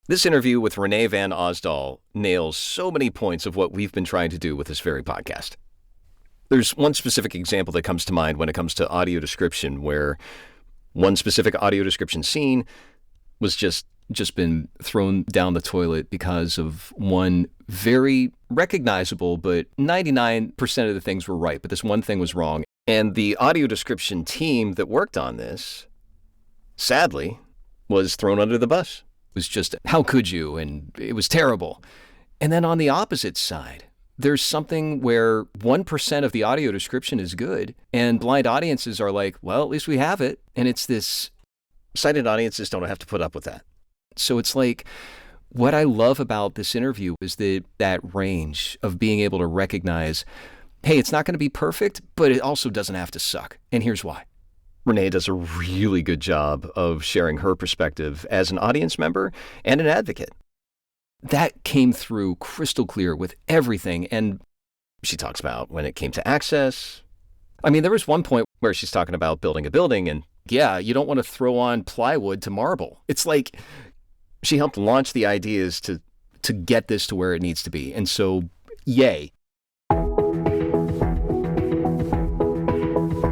This interview with Renee Van Ausdal nails so many points of what we've been trying to do with this very podcast. There's one specific example that comes to mind when it comes to audio description, where one specific audio description scene was just been thrown down the toilet because of one very recognizable, but 99% of the things were right, but this one thing was wrong. And the audio description team that worked on this, sadly, was thrown under the bus. It was just, how could you? And it was terrible. And then on the opposite side, there's something where 1% of the audio description is good, and blind audiences are like, well, at least we have it. And it's this, sighted audiences don't have to put up with that. So it's like, what I love about this interview is that range of being able to recognize, hey, it's not going to be perfect, but it also doesn't have to suck. And here's why. Renee does a really good job of sharing her perspective as an audience member and an advocate. That came through crystal clear with everything. And she talks about when it came to access. I mean, there was one point where she's talking about building a building, and yeah, you don't want to throw on plywood to marble. It's like she helped launch the ideas to get this to where it needs to be. And so, yay.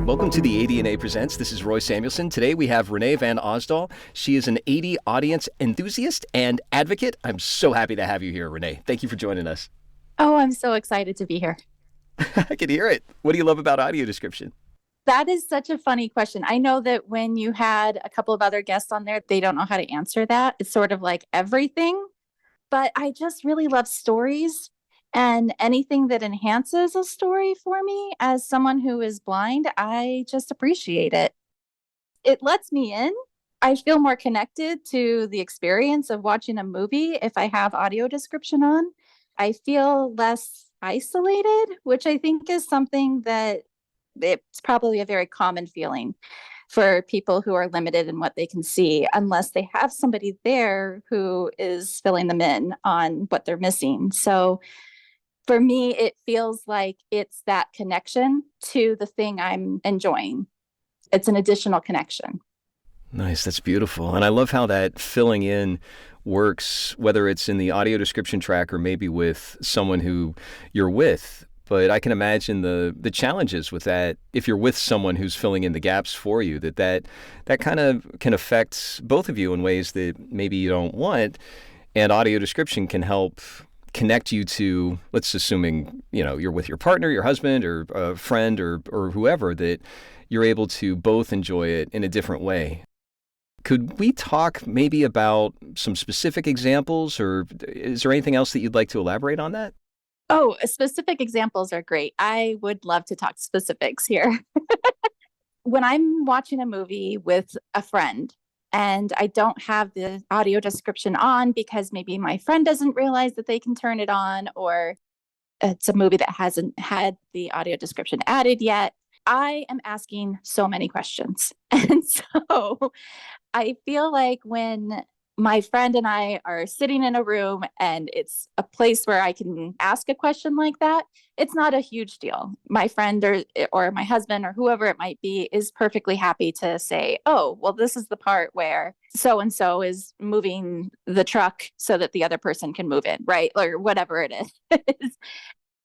Welcome to the ADNA Presents. This is Roy Samuelson. Today we have Renee Van Ausdal. She is an AD audience enthusiast and advocate. I'm so happy to have you here, Renee. Thank you for joining us. Oh, I'm so excited to be here. I can hear it. What do you love about audio description? That is such a funny question. I know that when you had a couple of other guests on there, they don't know how to answer that. It's sort of like everything, but I just really love stories. And anything that enhances a story for me as someone who is blind, I just appreciate it. It lets me in. I feel more connected to the experience of watching a movie if I have audio description on. I feel less isolated, which I think is something that it's probably a very common feeling for people who are limited in what they can see, unless they have somebody there who is filling them in on what they're missing. So for me, it feels like it's that connection to the thing I'm enjoying. It's an additional connection. Nice. That's beautiful. And I love how that filling in works, whether it's in the audio description track or maybe with someone who you're with. But I can imagine the challenges with that if you're with someone who's filling in the gaps for you, that kind of can affect both of you in ways that maybe you don't want. And audio description can help connect you to, let's assuming, you're with your partner, your husband, or a friend, or whoever, that you're able to both enjoy it in a different way. Could we talk maybe about some specific examples, or is there anything else that you'd like to elaborate on that? Oh, specific examples are great. I would love to talk specifics here. When I'm watching a movie with a friend, and I don't have the audio description on because maybe my friend doesn't realize that they can turn it on, or it's a movie that hasn't had the audio description added yet, I am asking so many questions. And so I feel like when my friend and I are sitting in a room and it's a place where I can ask a question like that, it's not a huge deal. My friend or my husband or whoever it might be is perfectly happy to say, oh, well, this is the part where so-and-so is moving the truck so that the other person can move in, right? Or whatever it is.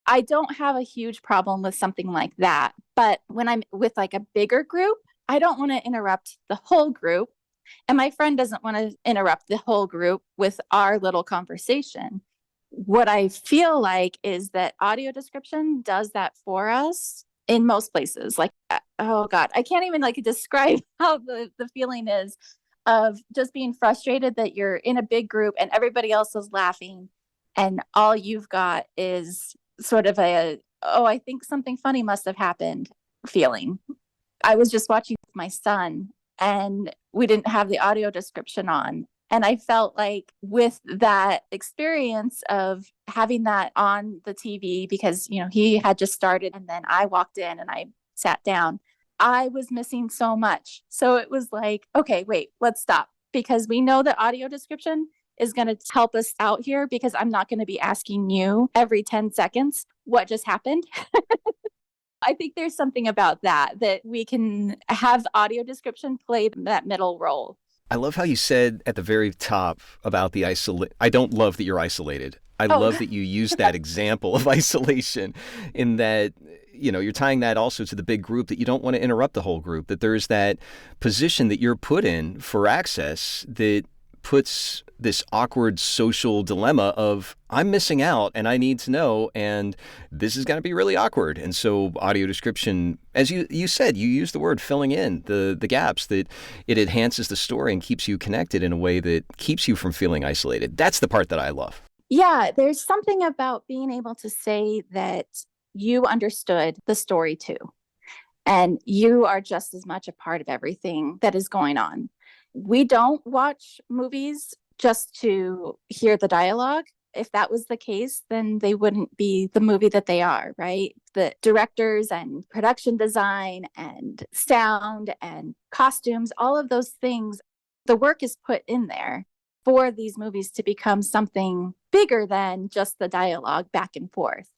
I don't have a huge problem with something like that. But when I'm with like a bigger group, I don't want to interrupt the whole group. And my friend doesn't want to interrupt the whole group with our little conversation. What I feel like is that audio description does that for us in most places. Like, oh God, I can't even describe how the feeling is of just being frustrated that you're in a big group and everybody else is laughing. And all you've got is sort of I think something funny must have happened feeling. I was just watching with my son, and we didn't have the audio description on. And I felt like with that experience of having that on the TV, because, he had just started and then I walked in and I sat down, I was missing so much. So it was like, okay, wait, let's stop, because we know that audio description is going to help us out here, because I'm not going to be asking you every 10 seconds what just happened. I think there's something about that we can have audio description play that middle role. I love how you said at the very top about the isolate. I don't love that you're isolated. I Oh, love that you use that example of isolation in that, you're tying that also to the big group that you don't want to interrupt the whole group, that there's that position that you're put in for access that puts this awkward social dilemma of I'm missing out and I need to know, and this is going to be really awkward. And so audio description, as you said, you use the word filling in the gaps, that it enhances the story and keeps you connected in a way that keeps you from feeling isolated. That's the part that I love. yeah, there's something about being able to say that you understood the story too, and you are just as much a part of everything that is going on. We don't watch movies just to hear the dialogue. If that was the case, then they wouldn't be the movie that they are, right? The directors and production design and sound and costumes, all of those things, the work is put in there for these movies to become something bigger than just the dialogue back and forth.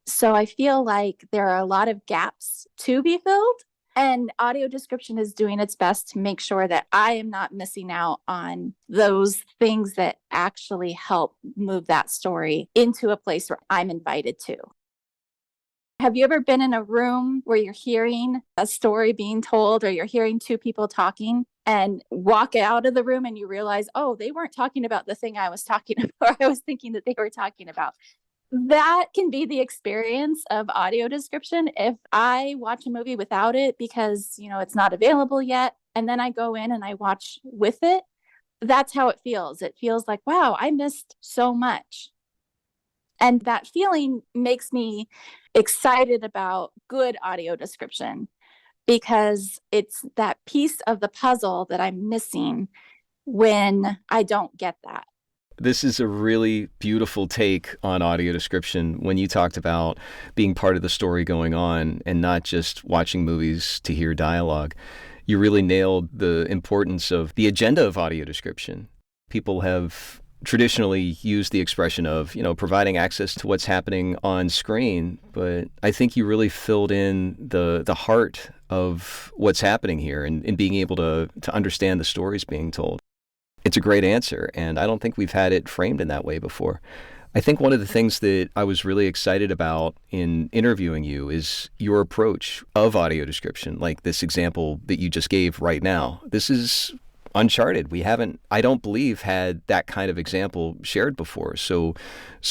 So I feel like there are a lot of gaps to be filled, and audio description is doing its best to make sure that I am not missing out on those things that actually help move that story into a place where I'm invited to. Have you ever been in a room where you're hearing a story being told, or you're hearing two people talking, and walk out of the room and you realize, oh, they weren't talking about the thing I was talking about, or I was thinking that they were talking about? That can be the experience of audio description. If I watch a movie without it because, it's not available yet, and then I go in and I watch with it, that's how it feels. It feels like, wow, I missed so much. And that feeling makes me excited about good audio description, because it's that piece of the puzzle that I'm missing when I don't get that. This is a really beautiful take on audio description when you talked about being part of the story going on and not just watching movies to hear dialogue. You really nailed the importance of the agenda of audio description. People have traditionally used the expression of, providing access to what's happening on screen, but I think you really filled in the heart of what's happening here, and being able to understand the stories being told. It's a great answer, and I don't think we've had it framed in that way before. I think one of the things that I was really excited about in interviewing you is your approach of audio description, like this example that you just gave right now. This is uncharted. We haven't, I don't believe, had that kind of example shared before so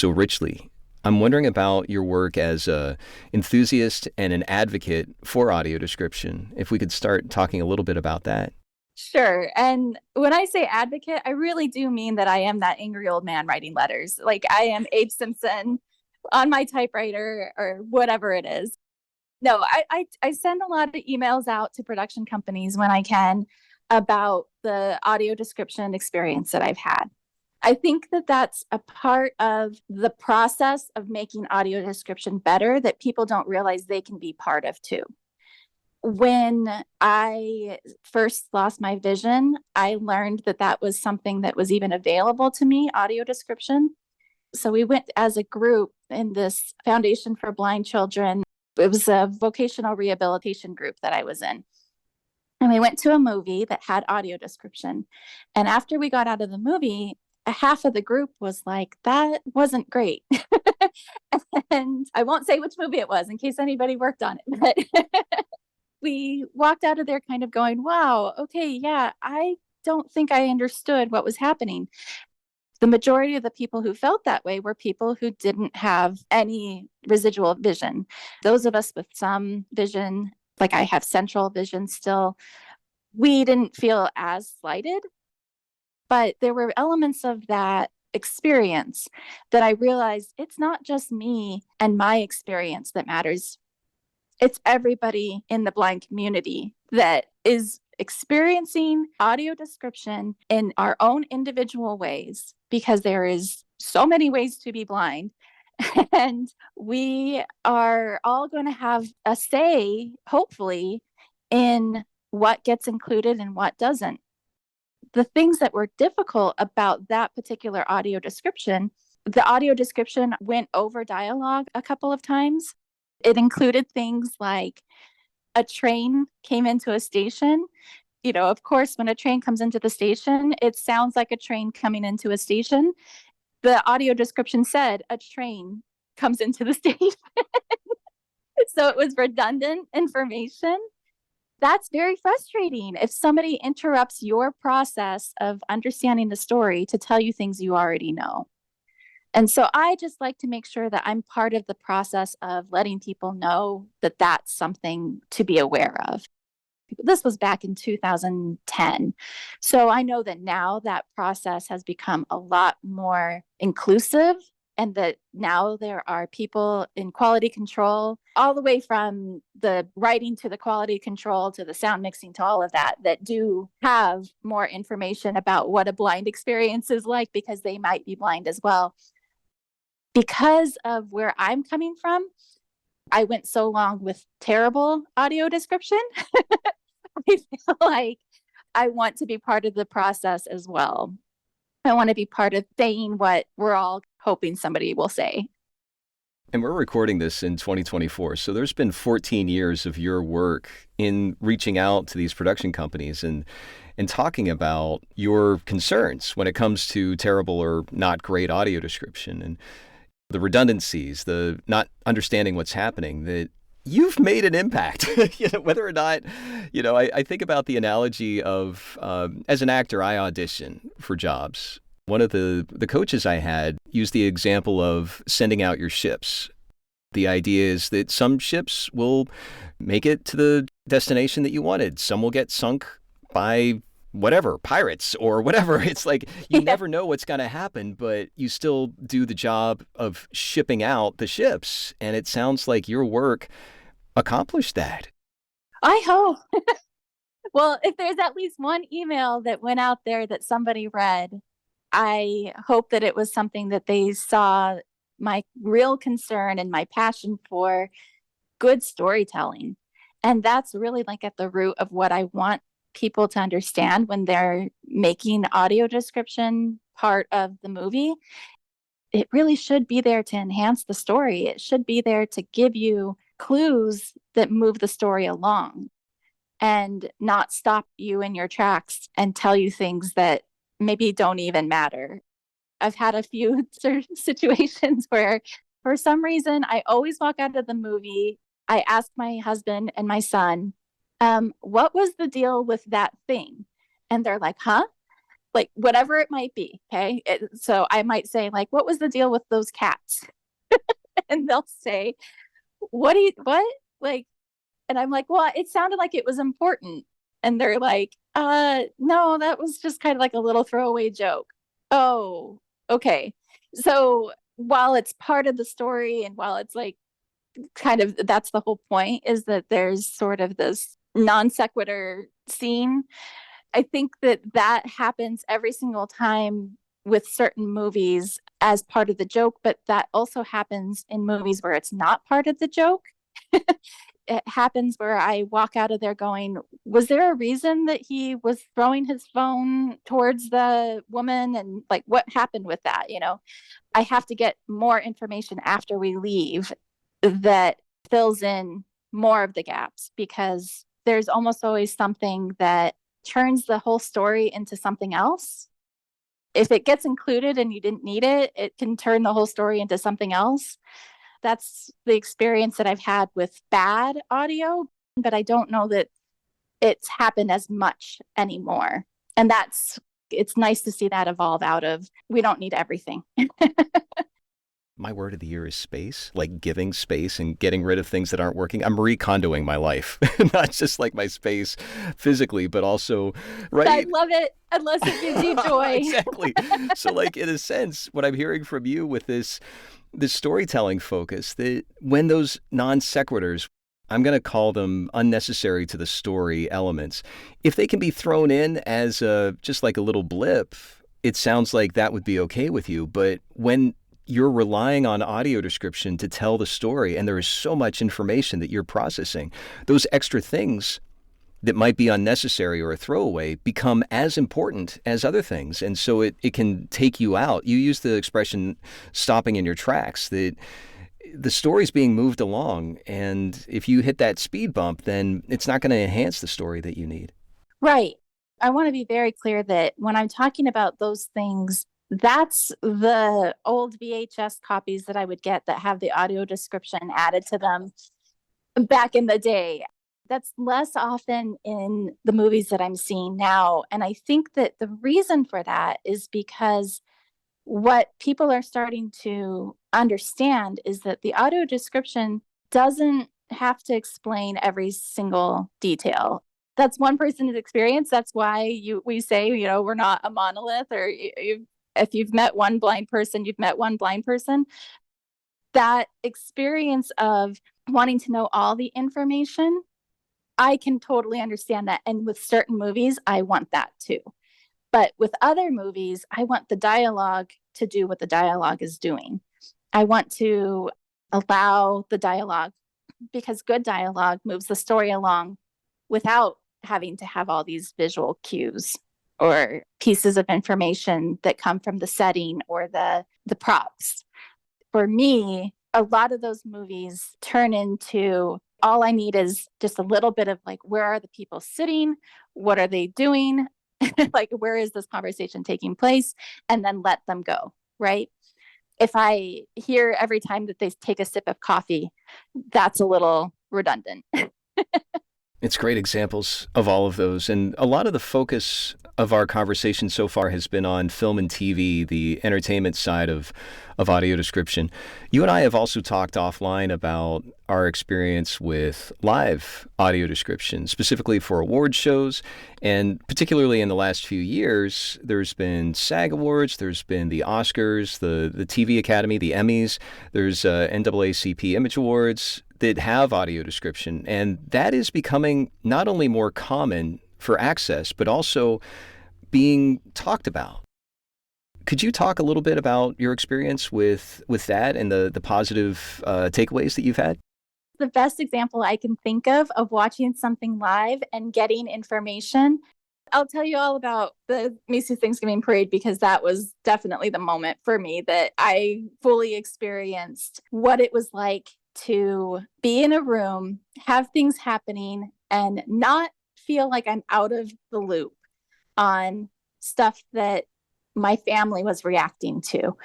richly. I'm wondering about your work as an enthusiast and an advocate for audio description. If we could start talking a little bit about that. Sure. And when I say advocate, I really do mean that I am that angry old man writing letters. Like I am Abe Simpson on my typewriter or whatever it is. No, I send a lot of emails out to production companies when I can about the audio description experience that I've had. I think that that's a part of the process of making audio description better that people don't realize they can be part of too. When I first lost my vision, I learned that that was something that was even available to me, audio description. So we went as a group in this Foundation for Blind Children. It was a vocational rehabilitation group that I was in. And we went to a movie that had audio description. And after we got out of the movie, a half of the group was like, that wasn't great. And I won't say which movie it was in case anybody worked on it, but we walked out of there kind of going, wow, okay, yeah, I don't think I understood what was happening. The majority of the people who felt that way were people who didn't have any residual vision. Those of us with some vision, like I have central vision still, we didn't feel as slighted. But there were elements of that experience that I realized it's not just me and my experience that matters. It's everybody in the blind community that is experiencing audio description in our own individual ways, because there is so many ways to be blind. And we are all going to have a say, hopefully, in what gets included and what doesn't. The things that were difficult about that particular audio description, the audio description went over dialogue a couple of times. It included things like a train came into a station Of course, when a train comes into the station, it sounds like a train coming into a station. The audio description said a train comes into the station. So it was redundant information. That's very frustrating if somebody interrupts your process of understanding the story to tell you things you already know. And so I just like to make sure that I'm part of the process of letting people know that that's something to be aware of. This was back in 2010. So I know that now that process has become a lot more inclusive, and that now there are people in quality control, all the way from the writing to the quality control to the sound mixing to all of that, that do have more information about what a blind experience is like, because they might be blind as well. Because of where I'm coming from, I went so long with terrible audio description. I feel like I want to be part of the process as well. I want to be part of saying what we're all hoping somebody will say. And we're recording this in 2024, so there's been 14 years of your work in reaching out to these production companies and talking about your concerns when it comes to terrible or not great audio description and the redundancies, the not understanding what's happening, that you've made an impact. Whether or not, I think about the analogy of, as an actor, I audition for jobs. One of the coaches I had used the example of sending out your ships. The idea is that some ships will make it to the destination that you wanted. Some will get sunk by whatever, pirates or whatever. It's like you never know what's going to happen, but you still do the job of shipping out the ships. And it sounds like your work accomplished that. I hope. Well, if there's at least one email that went out there that somebody read, I hope that it was something that they saw my real concern and my passion for good storytelling. And that's really like at the root of what I want people to understand when they're making audio description part of the movie. It really should be there to enhance the story. It should be there to give you clues that move the story along and not stop you in your tracks and tell you things that maybe don't even matter. I've had a few situations where for some reason I always walk out of the movie. I ask my husband and my son, what was the deal with that thing? And they're like, huh? Like whatever it might be. Okay. So I might say like, what was the deal with those cats? And they'll say, what? Like, and I'm like, well, it sounded like it was important. And they're like, no, that was just kind of like a little throwaway joke. Oh, okay. So while it's part of the story and while it's like kind of, that's the whole point, is that there's sort of this non sequitur scene. I think that happens every single time with certain movies as part of the joke, but that also happens in movies where it's not part of the joke. It happens where I walk out of there going, was there a reason that he was throwing his phone towards the woman? And like, what happened with that? I have to get more information after we leave that fills in more of the gaps, because there's almost always something that turns the whole story into something else. If it gets included and you didn't need it, it can turn the whole story into something else. That's the experience that I've had with bad audio, but I don't know that it's happened as much anymore. And it's nice to see that evolve out of, we don't need everything. My word of the year is space, like giving space and getting rid of things that aren't working. I'm recondoing my life, not just like my space physically, but also, right? I love it, unless it gives you joy. Exactly. So like, in a sense, what I'm hearing from you with this storytelling focus, that when those non sequiturs, I'm going to call them unnecessary to the story elements, if they can be thrown in as just like a little blip, it sounds like that would be okay with you. But when you're relying on audio description to tell the story, and there is so much information that you're processing, those extra things that might be unnecessary or a throwaway become as important as other things. And so it can take you out. You use the expression stopping in your tracks, that the story's being moved along. And if you hit that speed bump, then it's not going to enhance the story that you need. Right. I want to be very clear that when I'm talking about those things, that's the old VHS copies that I would get that have the audio description added to them back in the day. That's less often in the movies that I'm seeing now. And I think that the reason for that is because what people are starting to understand is that the audio description doesn't have to explain every single detail. That's one person's experience. That's why we say, we're not a monolith, or if you've met one blind person, you've met one blind person. That experience of wanting to know all the information, I can totally understand that. And with certain movies, I want that too. But with other movies, I want the dialogue to do what the dialogue is doing. I want to allow the dialogue, because good dialogue moves the story along without having to have all these visual cues or pieces of information that come from the setting or the props. For me, a lot of those movies turn into, all I need is just a little bit of like, where are the people sitting? What are they doing? Like, where is this conversation taking place? And then let them go, right? If I hear every time that they take a sip of coffee, that's a little redundant. It's great examples of all of those. And a lot of the focus of our conversation so far has been on film and TV, the entertainment side of audio description. You and I have also talked offline about our experience with live audio description, specifically for award shows. And particularly in the last few years, there's been SAG Awards, there's been the Oscars, the TV Academy, the Emmys, there's NAACP Image Awards that have audio description. And that is becoming not only more common for access, but also being talked about. Could you talk a little bit about your experience with that and the positive takeaways that you've had? The best example I can think of watching something live and getting information, I'll tell you all about the Macy's Thanksgiving Parade, because that was definitely the moment for me that I fully experienced what it was like to be in a room, have things happening, and not feel like I'm out of the loop on stuff that my family was reacting to.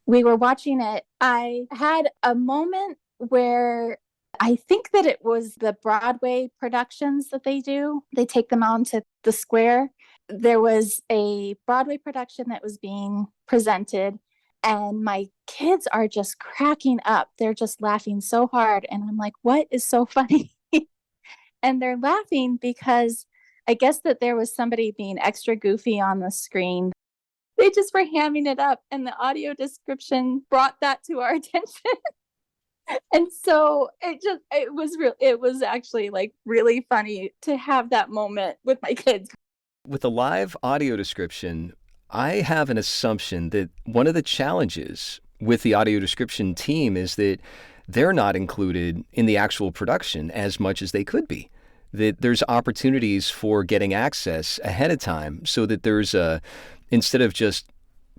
We were watching it. I had a moment where I think that it was the Broadway productions that they do. They take them on to the square. There was a Broadway production that was being presented, and my kids are just cracking up. They're just laughing so hard. And I'm like, what is so funny? And they're laughing because I guess that there was somebody being extra goofy on the screen. They just were hamming it up, and the audio description brought that to our attention. And so it was actually like really funny to have that moment with my kids. With the live audio description, I have an assumption that one of the challenges with the audio description team is that they're not included in the actual production as much as they could be. That there's opportunities for getting access ahead of time so that there's instead of just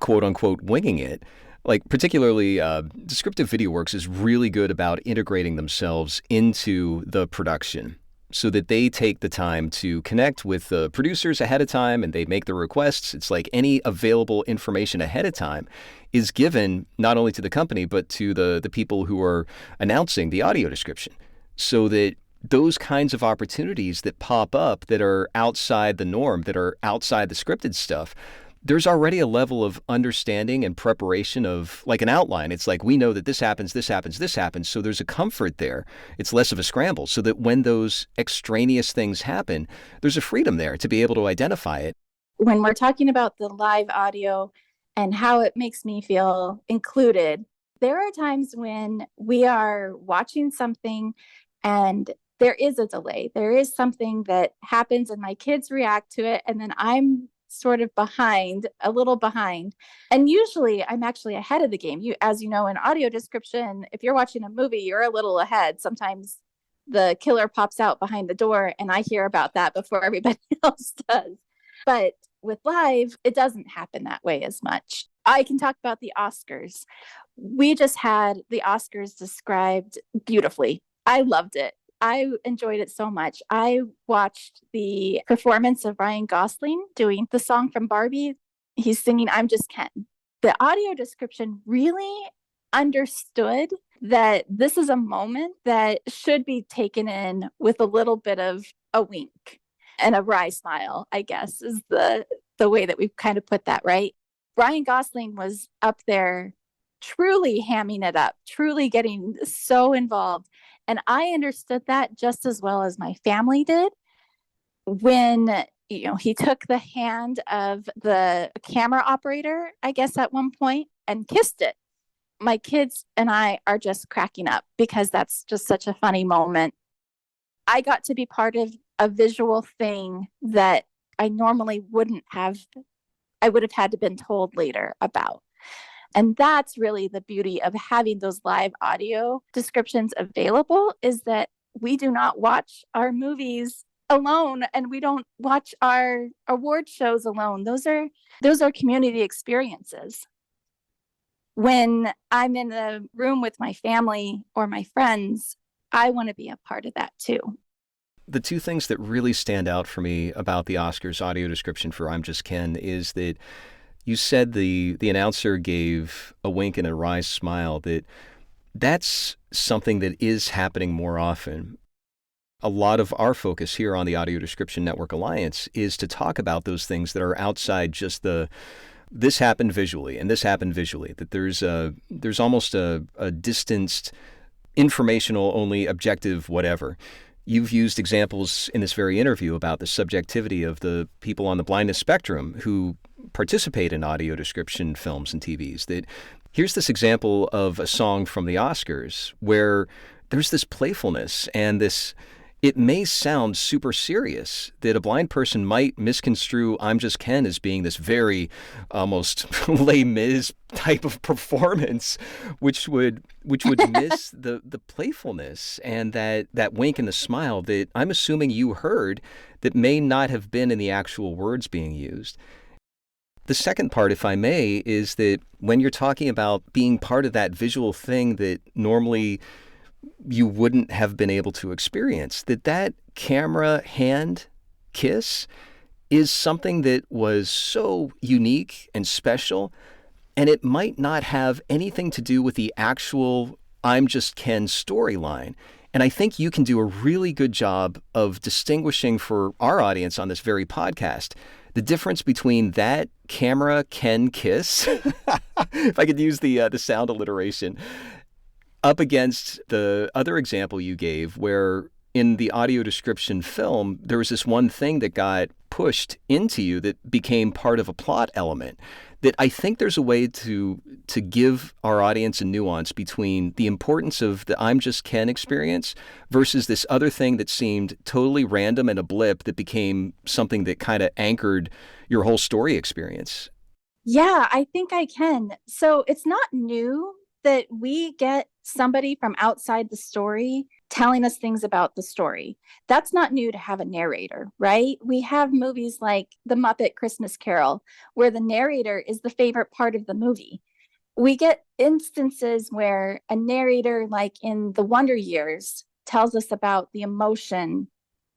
quote unquote winging it, like particularly Descriptive VideoWorks is really good about integrating themselves into the production so that they take the time to connect with the producers ahead of time and they make the requests. It's like any available information ahead of time is given not only to the company, but to the people who are announcing the audio description, so that those kinds of opportunities that pop up that are outside the norm, that are outside the scripted stuff, there's already a level of understanding and preparation of like an outline. It's like, we know that this happens, this happens, this happens. So there's a comfort there. It's less of a scramble, so that when those extraneous things happen, there's a freedom there to be able to identify it. When we're talking about the live audio and how it makes me feel included, there are times when we are watching something and there is a delay. There is something that happens and my kids react to it, and then I'm sort of a little behind. And usually I'm actually ahead of the game. As you know, in audio description, if you're watching a movie, you're a little ahead. Sometimes the killer pops out behind the door and I hear about that before everybody else does. But with live, it doesn't happen that way as much. I can talk about the Oscars. We just had the Oscars described beautifully. I loved it. I enjoyed it so much. I watched the performance of Ryan Gosling doing the song from Barbie. He's singing I'm Just Ken. The audio description really understood that this is a moment that should be taken in with a little bit of a wink and a wry smile, I guess, is the way that we've kind of put that, right? Ryan Gosling was up there truly hamming it up, truly getting so involved. And I understood that just as well as my family did when he took the hand of the camera operator, I guess at one point, and kissed it. My kids and I are just cracking up because that's just such a funny moment. I got to be part of a visual thing that I normally wouldn't have. I would have had to been told later about. And that's really the beauty of having those live audio descriptions available, is that we do not watch our movies alone and we don't watch our award shows alone. Those are community experiences. When I'm in a room with my family or my friends, I want to be a part of that too. The two things that really stand out for me about the Oscars audio description for I'm Just Ken is that you said the announcer gave a wink and a wry smile. That's something that is happening more often. A lot of our focus here on the Audio Description Network Alliance is to talk about those things that are outside just this happened visually and this happened visually, that there's almost a distanced, informational only, objective whatever. You've used examples in this very interview about the subjectivity of the people on the blindness spectrum who participate in audio description films and TVs. That here's this example of a song from the Oscars where there's this playfulness and this, it may sound super serious, that a blind person might misconstrue I'm Just Ken as being this very almost Les Mis type of performance, which would miss the playfulness and that wink and the smile that I'm assuming you heard that may not have been in the actual words being used. The second part, if I may, is that when you're talking about being part of that visual thing that normally you wouldn't have been able to experience, that camera hand kiss is something that was so unique and special, and it might not have anything to do with the actual I'm Just Ken storyline. And I think you can do a really good job of distinguishing for our audience on this very podcast the difference between that camera Ken kiss, if I could use the sound alliteration, up against the other example you gave where in the audio description film, there was this one thing that got pushed into you that became part of a plot element. That I think there's a way to give our audience a nuance between the importance of the I'm Just Ken experience versus this other thing that seemed totally random and a blip that became something that kind of anchored your whole story experience. Yeah, I think I can. So it's not new that we get somebody from outside the story telling us things about the story. That's not new to have a narrator, right? We have movies like The Muppet Christmas Carol, where the narrator is the favorite part of the movie. We get instances where a narrator, like in The Wonder Years, tells us about the emotion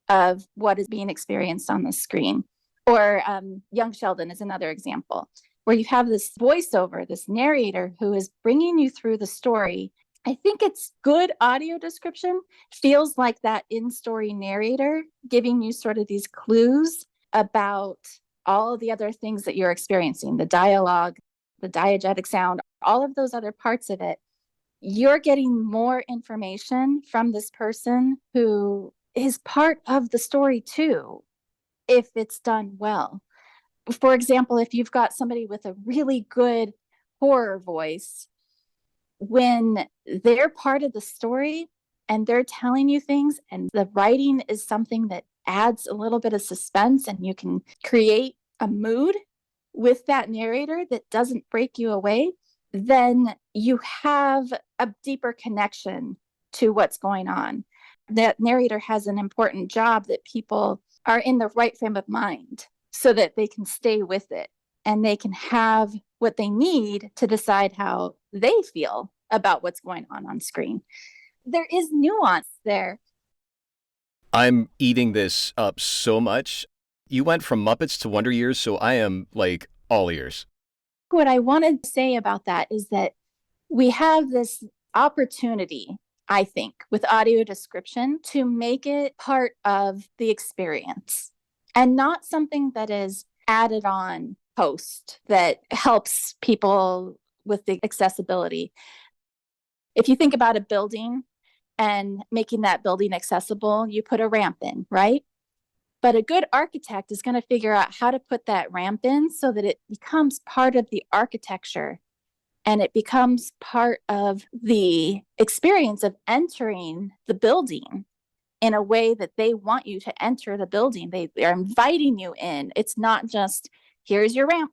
of what is being experienced on the screen. Or Young Sheldon is another example, where you have this voiceover, this narrator who is bringing you through the story. I think it's good audio description feels like that in-story narrator giving you sort of these clues about all of the other things that you're experiencing, the dialogue, the diegetic sound, all of those other parts of it. You're getting more information from this person who is part of the story too, if it's done well. For example, if you've got somebody with a really good horror voice, when they're part of the story and they're telling you things and the writing is something that adds a little bit of suspense and you can create a mood with that narrator that doesn't break you away, then you have a deeper connection to what's going on. That narrator has an important job that people are in the right frame of mind so that they can stay with it and they can have what they need to decide how they feel about what's going on screen. There is nuance there. I'm eating this up so much. You went from Muppets to Wonder Years, so I am like all ears. What I wanted to say about that is that we have this opportunity, I think, with audio description to make it part of the experience and not something that is added on post that helps people with the accessibility. If you think about a building and making that building accessible, you put a ramp in, right? But a good architect is going to figure out how to put that ramp in so that it becomes part of the architecture and it becomes part of the experience of entering the building in a way that they want you to enter the building. They're inviting you in. It's not just, here's your ramp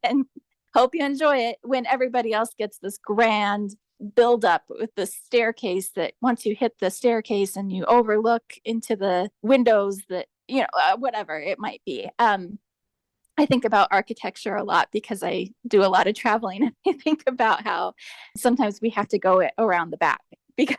and hope you enjoy it, when everybody else gets this grand build up with the staircase that once you hit the staircase and you overlook into the windows that, whatever it might be. I think about architecture a lot because I do a lot of traveling. And I think about how sometimes we have to go around the back because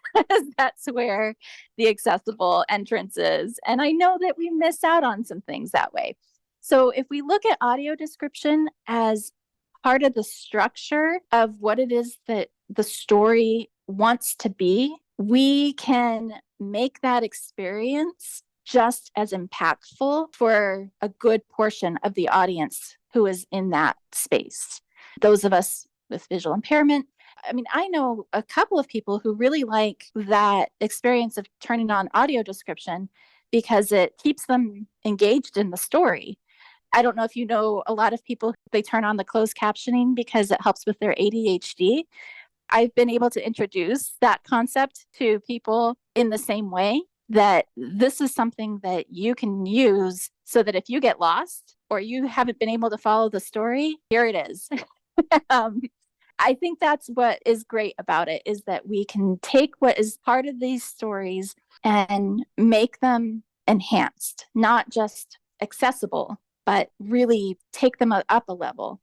that's where the accessible entrance is. And I know that we miss out on some things that way. So if we look at audio description as part of the structure of what it is that the story wants to be, we can make that experience just as impactful for a good portion of the audience who is in that space. Those of us with visual impairment, I mean, I know a couple of people who really like that experience of turning on audio description because it keeps them engaged in the story. I don't know if you know a lot of people, they turn on the closed captioning because it helps with their ADHD. I've been able to introduce that concept to people in the same way, that this is something that you can use so that if you get lost or you haven't been able to follow the story, here it is. I think that's what is great about it, is that we can take what is part of these stories and make them enhanced, not just accessible, but really take them up a level.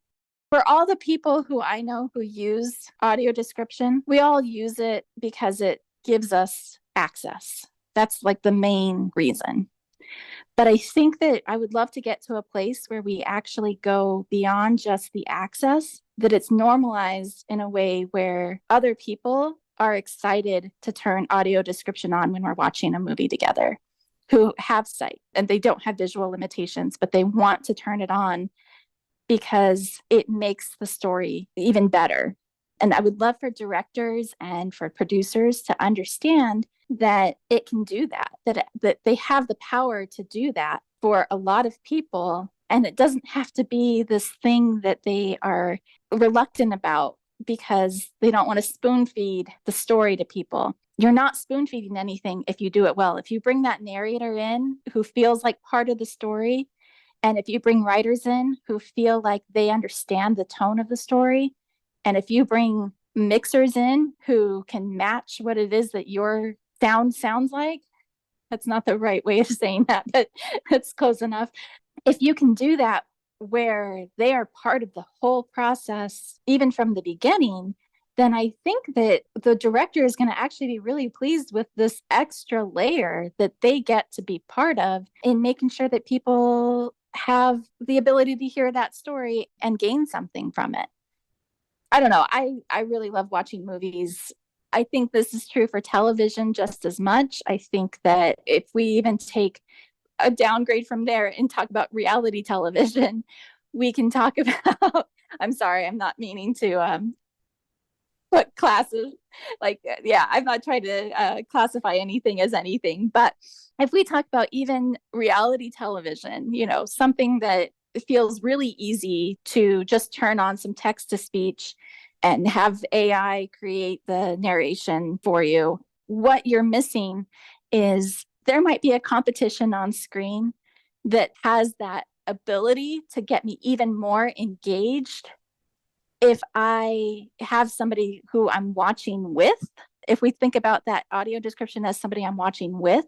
For all the people who I know who use audio description, we all use it because it gives us access. That's like the main reason. But I think that I would love to get to a place where we actually go beyond just the access, that it's normalized in a way where other people are excited to turn audio description on when we're watching a movie together, who have sight and they don't have visual limitations, but they want to turn it on because it makes the story even better. And I would love for directors and for producers to understand that it can do that, that they have the power to do that for a lot of people. And it doesn't have to be this thing that they are reluctant about because they don't want to spoon feed the story to people. You're not spoon feeding anything if you do it well. If you bring that narrator in who feels like part of the story, and if you bring writers in who feel like they understand the tone of the story, and if you bring mixers in who can match what it is that your sound sounds like, that's not the right way of saying that, but it's close enough. If you can do that where they are part of the whole process, even from the beginning, then I think that the director is going to actually be really pleased with this extra layer that they get to be part of in making sure that people have the ability to hear that story and gain something from it. I don't know. I really love watching movies. I think this is true for television just as much. I think that if we even take a downgrade from there and talk about reality television, we can talk about, I'm sorry, I'm not meaning to put classes, like, yeah, I'm not trying to classify anything as anything. But if we talk about even reality television, something that feels really easy to just turn on some text to speech and have AI create the narration for you, what you're missing is there might be a competition on screen that has that ability to get me even more engaged if I have somebody who I'm watching with. If we think about that audio description as somebody I'm watching with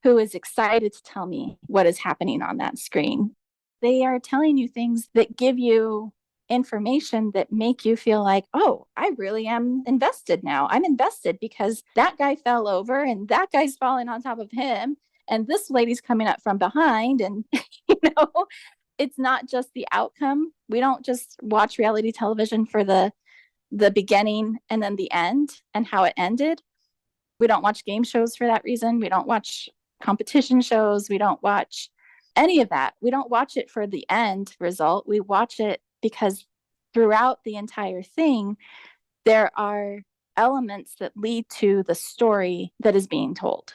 who is excited to tell me what is happening on that screen, they are telling you things that give you information that make you feel like, oh, I really am invested now. I'm invested because that guy fell over and that guy's falling on top of him. and this lady's coming up from behind. And, it's not just the outcome. We don't just watch reality television for the beginning and then the end and how it ended. We don't watch game shows for that reason. We don't watch competition shows. We don't watch any of that. We don't watch it for the end result. We watch it because throughout the entire thing, there are elements that lead to the story that is being told.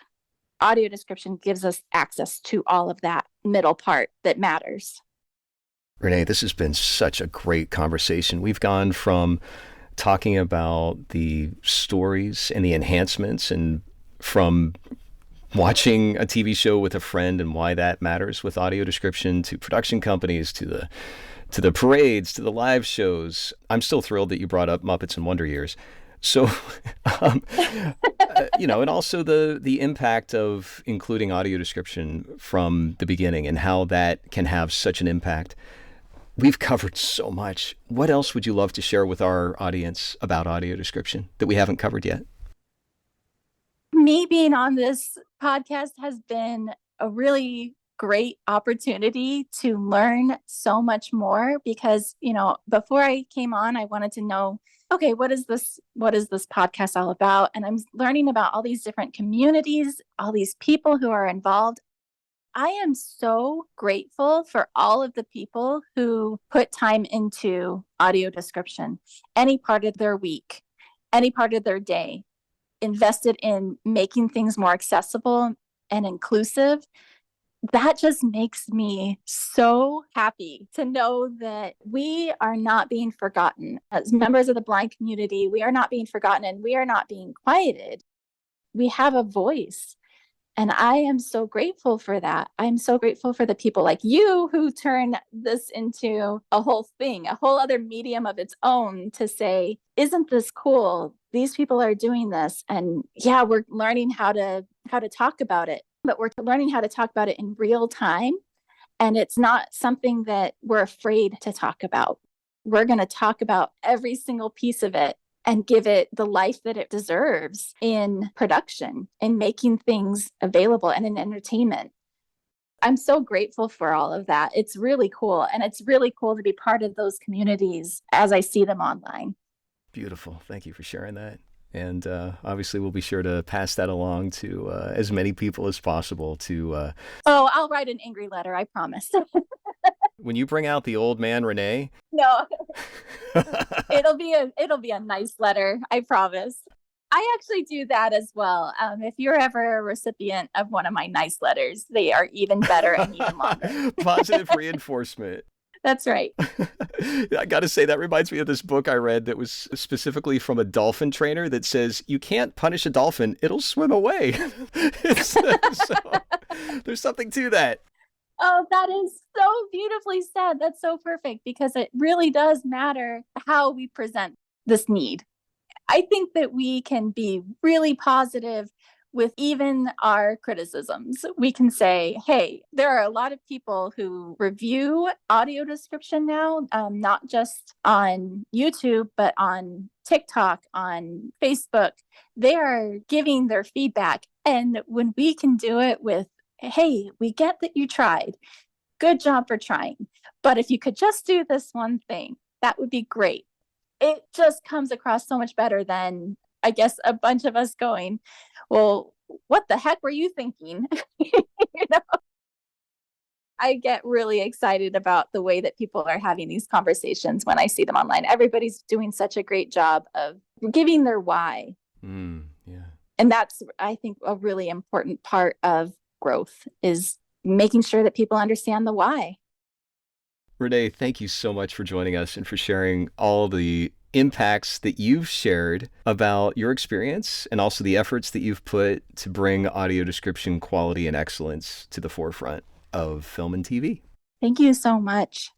Audio description gives us access to all of that middle part that matters. Renee, this has been such a great conversation. We've gone from talking about the stories and the enhancements, and from watching a TV show with a friend and why that matters with audio description, to production companies, to the parades, to the live shows. I'm still thrilled that you brought up Muppets and Wonder Years. So, and also the impact of including audio description from the beginning and how that can have such an impact. We've covered so much. What else would you love to share with our audience about audio description that we haven't covered yet? Me being on this podcast has been a really great opportunity to learn so much more because, before I came on, I wanted to know, okay, what is this podcast all about? And I'm learning about all these different communities, all these people who are involved. I am so grateful for all of the people who put time into audio description, any part of their week, any part of their day, invested in making things more accessible and inclusive. That just makes me so happy to know that we are not being forgotten. As members of the blind community, we are not being forgotten and we are not being quieted. We have a voice. And I am so grateful for that. I'm so grateful for the people like you who turn this into a whole thing, a whole other medium of its own to say, isn't this cool? These people are doing this. And yeah, we're learning how to talk about it, but we're learning how to talk about it in real time. And it's not something that we're afraid to talk about. We're going to talk about every single piece of it and give it the life that it deserves in production, in making things available and in entertainment. I'm so grateful for all of that. It's really cool. And it's really cool to be part of those communities as I see them online. Beautiful. Thank you for sharing that. And obviously, we'll be sure to pass that along to as many people as possible to... I'll write an angry letter, I promise. When you bring out the old man, Renee. No, it'll be a nice letter. I promise. I actually do that as well. If you're ever a recipient of one of my nice letters, they are even better and even longer. Positive reinforcement. That's right. I got to say, that reminds me of this book I read that was specifically from a dolphin trainer that says, you can't punish a dolphin, it'll swim away. There's something to that. Oh, that is so beautifully said. That's so perfect because it really does matter how we present this need. I think that we can be really positive with even our criticisms. We can say, hey, there are a lot of people who review audio description now, not just on YouTube, but on TikTok, on Facebook. They are giving their feedback. And when we can do it with, hey, we get that you tried. Good job for trying. But if you could just do this one thing, that would be great. It just comes across so much better than, I guess, a bunch of us going, well, what the heck were you thinking? I get really excited about the way that people are having these conversations when I see them online. Everybody's doing such a great job of giving their why. Yeah. And that's, I think, a really important part of growth is making sure that people understand the why. Renee, thank you so much for joining us and for sharing all the impacts that you've shared about your experience and also the efforts that you've put to bring audio description quality and excellence to the forefront of film and TV. Thank you so much.